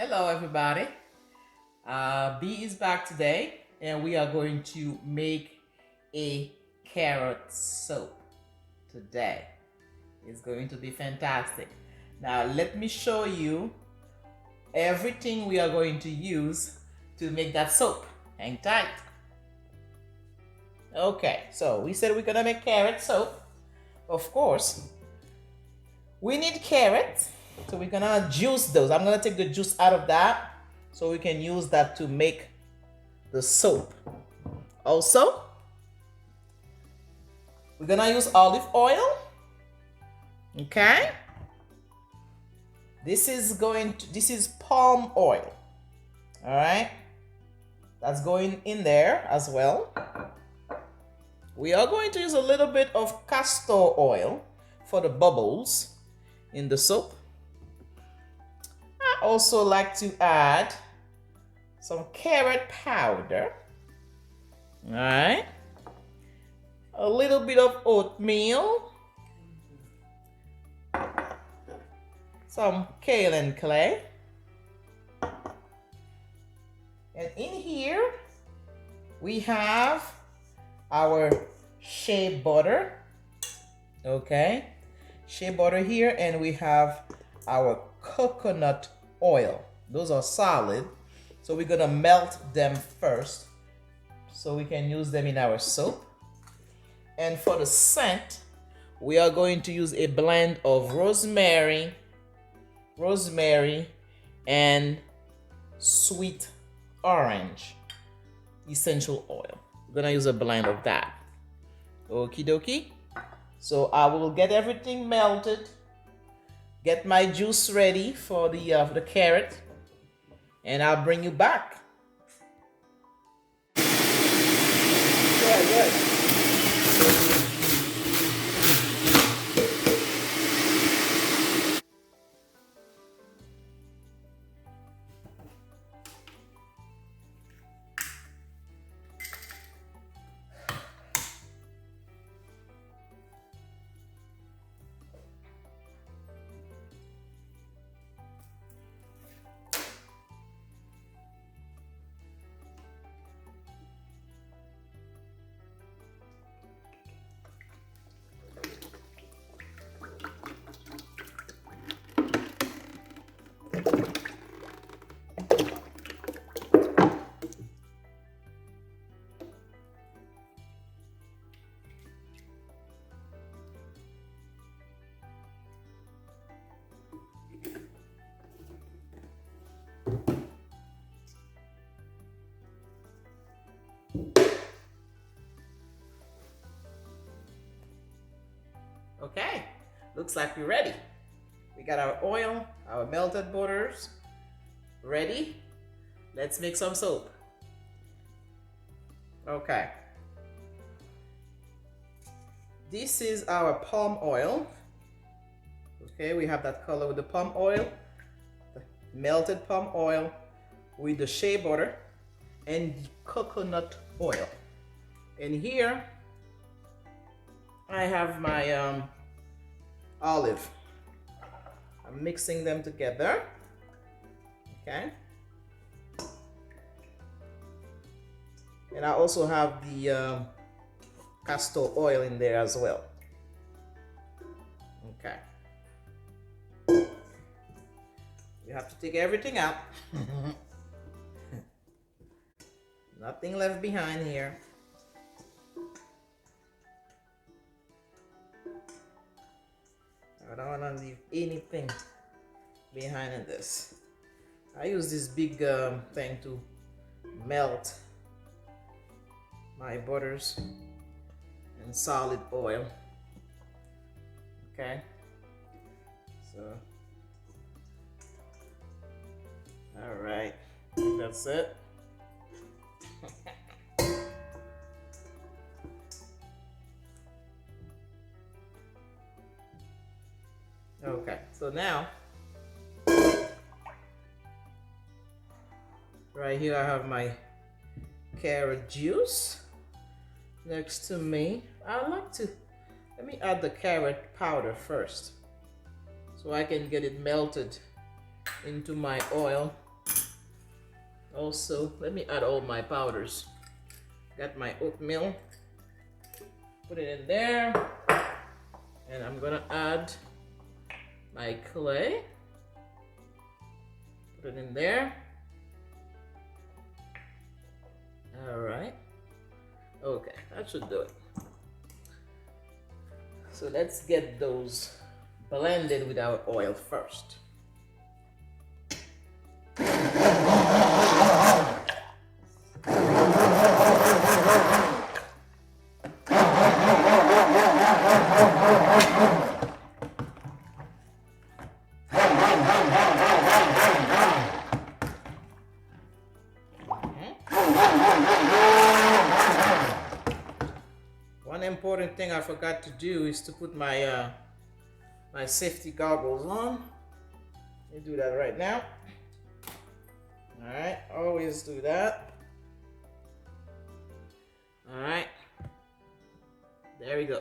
Hello, everybody. B is back today, and we are going to make a carrot soap today. It's going to be fantastic. Now, let me show you everything we are going to use to make that soap. Hang tight. Okay, so we said we're gonna make carrot soap. Of course, we need carrots. So we're gonna juice those. I'm gonna take the juice out of that so we can use that to make the soap. Also, we're gonna use olive oil. Okay. This is palm oil. All right. That's going in there as well. We are going to use a little bit of castor oil for the bubbles in the soap. I also like to add some carrot powder. All right. A little bit of oatmeal. Some kaolin clay. And in here, we have our shea butter. Okay. Shea butter here, and we have our coconut oil. Those are solid, so we're gonna melt them first so we can use them in our soap. And for the scent, we are going to use a blend of rosemary and sweet orange essential oil. We're gonna use a blend of that. Okie dokie. So I will get everything melted, get my juice ready for the carrot, and I'll bring you back. Good. Okay, looks like we're ready. We got our oil, our melted butters ready. Let's make some soap. Okay. This is our palm oil. Okay, we have that color with the palm oil, the melted palm oil with the shea butter and coconut oil. And here I have my olive. I'm mixing them together. Okay. And I also have the castor oil in there as well. Okay. You have to take everything out. Nothing left behind here. I don't want to leave anything behind in this. I use this big thing to melt my butters and solid oil. Okay, so all right, I think that's it. Okay, so now right here I have my carrot juice next to me. Let me add the carrot powder first so I can get it melted into my oil. Also, let me add all my powders. Got my oatmeal. Put it in there. And I'm gonna add my clay. Put it in there. All right. Okay, that should do it. So let's get those blended with our oil first. One important thing I forgot to do is to put my my safety goggles on. Let me do that right now. All right, always do that. All right, there we go.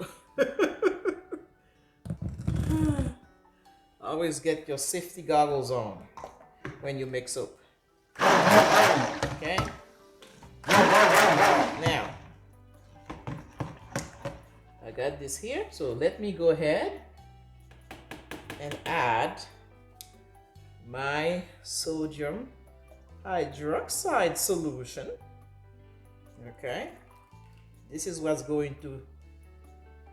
Always get your safety goggles on when you mix up. Okay. Now, I got this here, so let me go ahead and add my sodium hydroxide solution. Okay, this is what's going to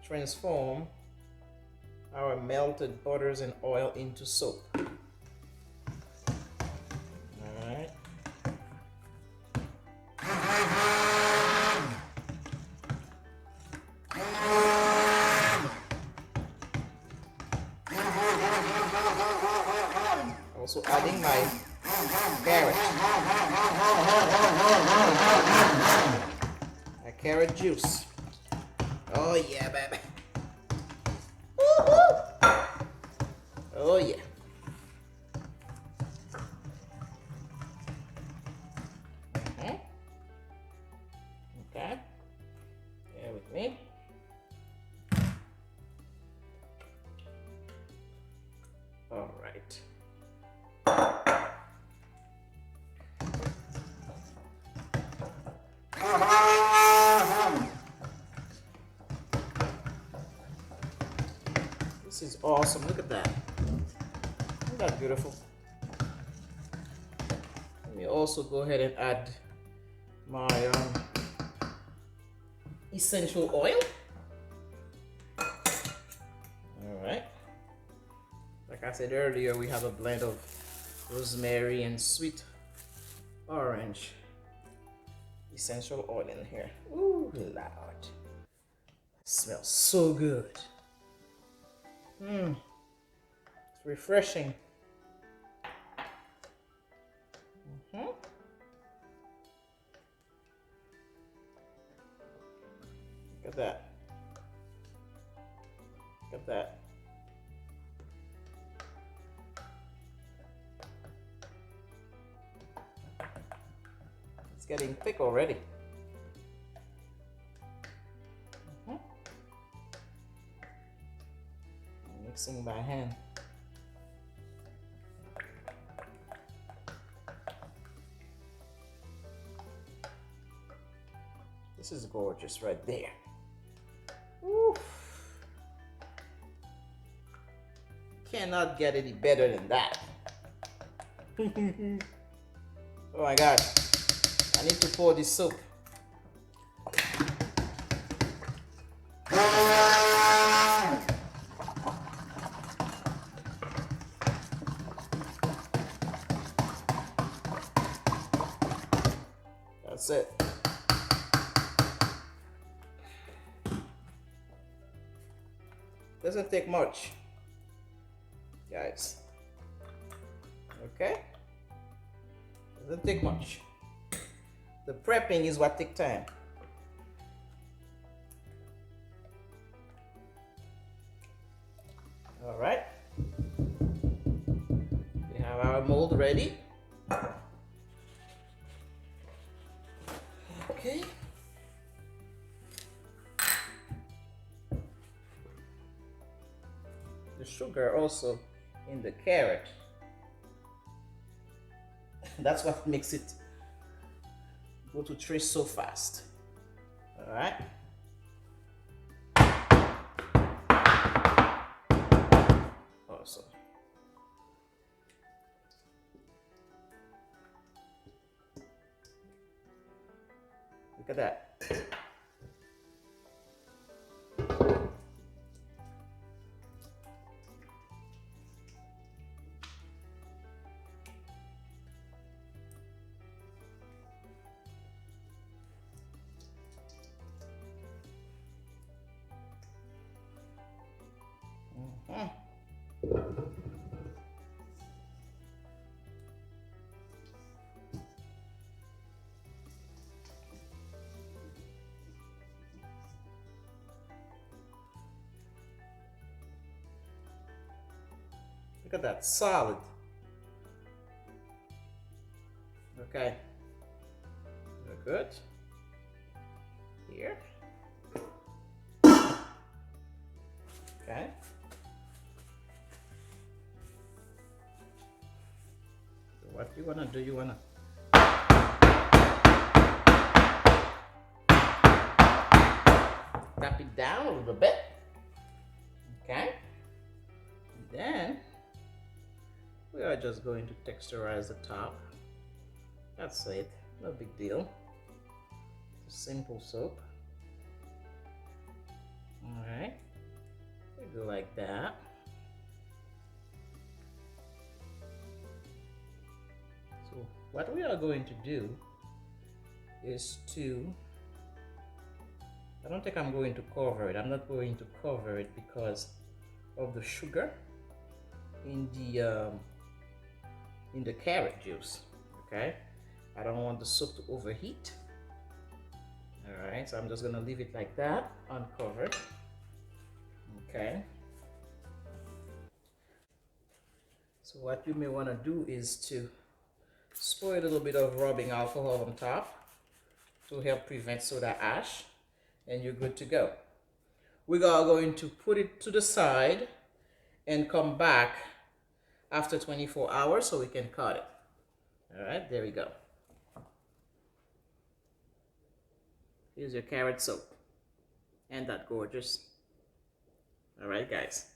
transform our melted butters and oil into soap. All right. Also adding my carrot. My carrot juice. Oh yeah, baby. Woo-hoo. Oh yeah. Okay. Bear with me. All right. This is awesome. Look at that. Isn't that beautiful? Let me also go ahead and add my essential oil. All right. Like I said earlier, we have a blend of rosemary and sweet orange essential oil in here. Ooh, Lord. Smells so good. It's refreshing. Look at that. Look at that. It's getting thick already. Mixing by hand. This is gorgeous right there. Woo. Cannot get any better than that. Oh my God. I need to pour this soap. That's it. Doesn't take much, guys. Okay? Doesn't take much. The prepping is what takes time. All right. We have our mold ready. Okay. The sugar also in the carrot. That's what makes it go to trace so fast. All right. Awesome. Look at that. Look at that, solid. Okay, we're good. Here. Okay. So what you wanna do, you wanna tap it down a little bit. Okay. And then we are just going to texturize the top. That's it, no big deal. It's a simple soap. All right, we go like that. So what we are going to do is to, I don't think I'm going to cover it. I'm not going to cover it because of the sugar in the carrot juice. Okay, I don't want the soap to overheat. All right, so I'm just gonna leave it like that, uncovered. Okay. So what you may want to do is to spray a little bit of rubbing alcohol on top to help prevent soda ash, and you're good to go. We are going to put it to the side and come back after 24 hours so we can cut it. All right, there we go. Here's your carrot soap. And that gorgeous. All right, guys.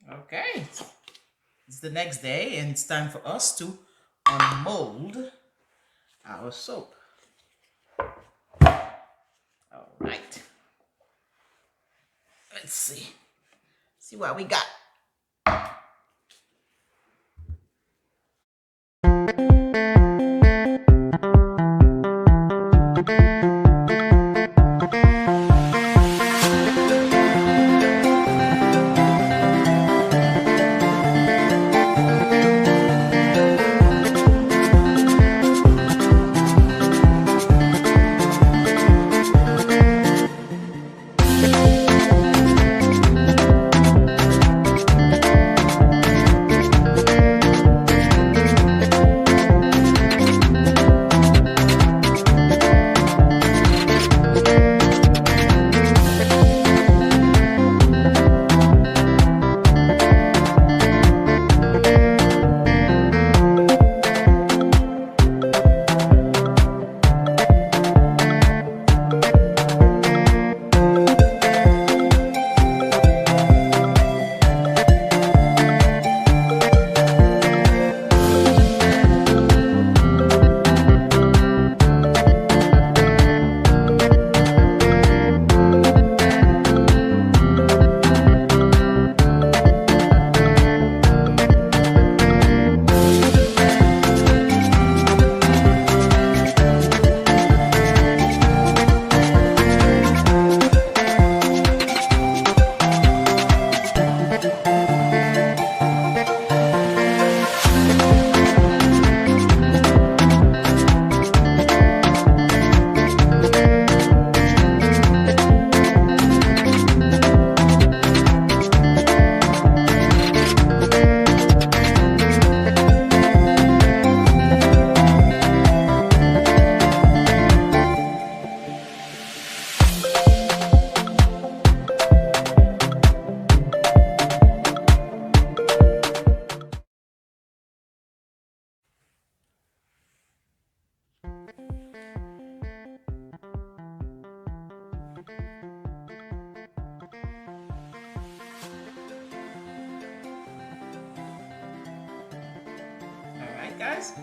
Okay, it's the next day and it's time for us to unmold our soap. All right, let's see what we got. guys.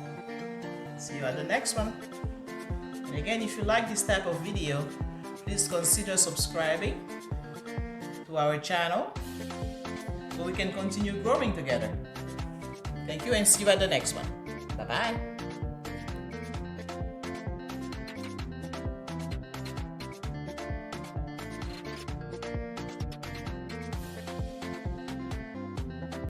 See you at the next one. And again, if you like this type of video, please consider subscribing to our channel so we can continue growing together. Thank you and see you at the next one. Bye-bye.